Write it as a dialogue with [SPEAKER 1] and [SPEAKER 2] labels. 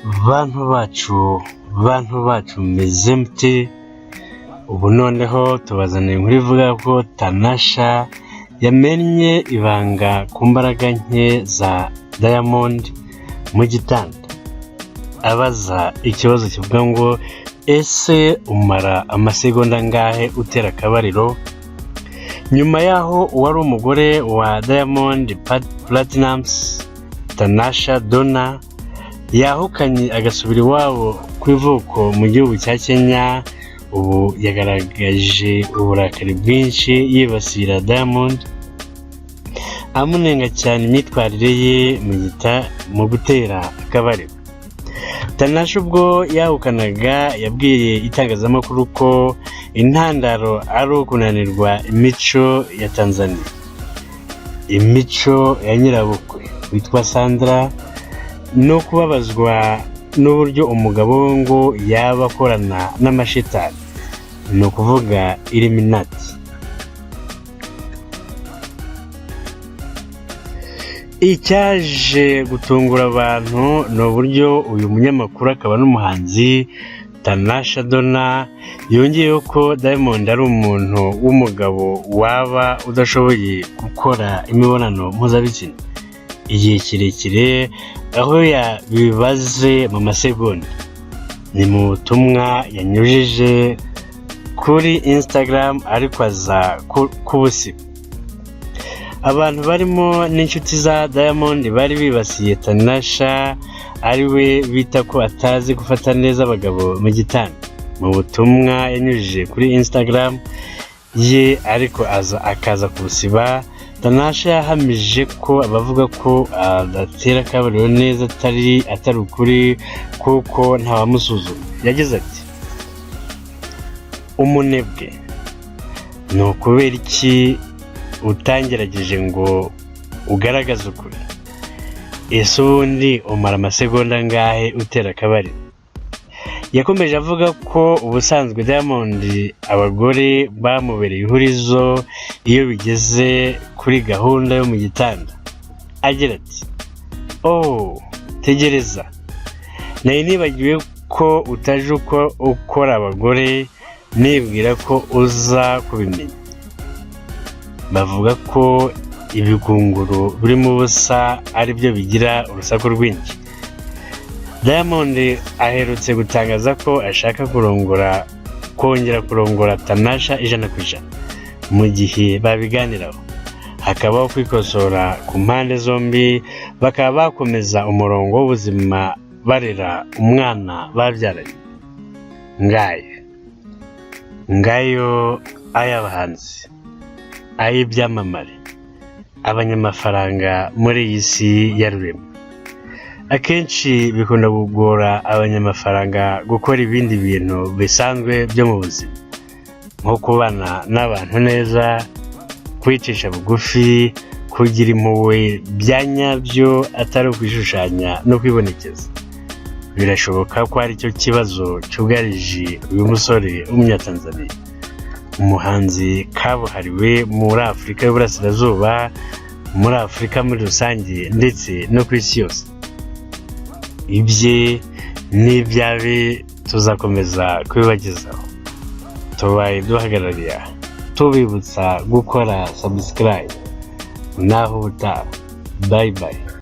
[SPEAKER 1] bantu bacu meze mute? Ubu noneho tubazaniye inkuru ivuga ko Tanasha yamennye ibanga ku mbaraga nke za Diamond mu gitanda, abaza ikibazo kivuga ngo ese umara amasegonda angahe utera akabariro? Nyuma yaho uwari umugore wa Diamond Platnumz, Tanasha Donna, yahukanye agasubira iwabo ku ivuko mu gihugu cya Kenya, ubu yagaragaje uburakari bwinshi yibasira Diamond, amunenga cyane imyitwarire ye mu gutera akabariro. Tanasha ubwo yahukanaga yabwiye itangazamakuru ko intandaro ari ukunanirwa imico ya Tanzania, imico ya nyirabukwe witwa Sandra, no kubabazwa n'uburyo umugabo we ngo yaba akorana n'amashitani, ni ukuvuga Illuminati. Icyaje gutungura abantu ni uburyo uyu munyamakuru akaba n'umuhanzi Tanasha Donna yongeyeho ko Diamond ari umuntu w'umugabo waba udashoboye gukora imibonano mpuzabitsina igihe kirekire, aho yabibaze mu masegonda. Ni mu butumwa yanyujije kuri Instagram ariko aza kubusiba. Abantu barimo n'inshuti za Diamond bari bibasiye Tanasha ari we bita ko atazi gufata neza abagabo mu gitanda. Mu butumwa yanyujije kuri Instagram ye ariko akaza kubusiba, Tanasha yahamije ko abavuga ko adatera akabariro neza atari ukuri, kuko ntawamusuzuma. Yagize ati, umunebwe, ni ukubera iki utangerageje ngo ugaragaze ukuri? Ese ubundi umara amasegonda angahe utera akabariro? Yakomeje avuga ko ubusanzwe Diamond abagore bamubereye ihurizo iyo bigeze kuri gahunda yo mu gitanda. Agira ati, tegereza, nari nibagiwe ko utaje ukora abagore, nibwira ko uza kubimenya. Bavuga ko ibigunguru birimo ubusa ari byo bigira urusaku rwinshi. Diamond aherutse gutangaza ko ashaka kongera kurongora Tanasha 100%, mu gihe babiganiraho hakabaho kwikosora ku mpande zombi, bakaba bakomeza umurongo w'ubuzima barera umwana babyaranye. Ngayo ay'abahanzi, ay'ibyamamare, abanyamafaranga muri iyi si ya rurema. Akenshi bikunda kugora abanyamafaranga gukora ibindi bintu bisanzwe byo mu buzima, nko kubana n'abantu neza, kwicisha bugufi, kugira impuhwe bya nyabyo atari ukwishushanya no kwibonekeza. Birashoboka ko ari cyo kibazo cyugarije uyu musore w'umunyatanzania, umuhanzi kabuhariwe muri Afurika y'Uburasirazuba, muri Afurika muri rusange ndetse no ku isi yose. Ibye n'ibyawe tuzakomeza kubibagezaho, tubaye duhagarariye tubibutsa gukora subscribe. Naho ubutaha, bye bye.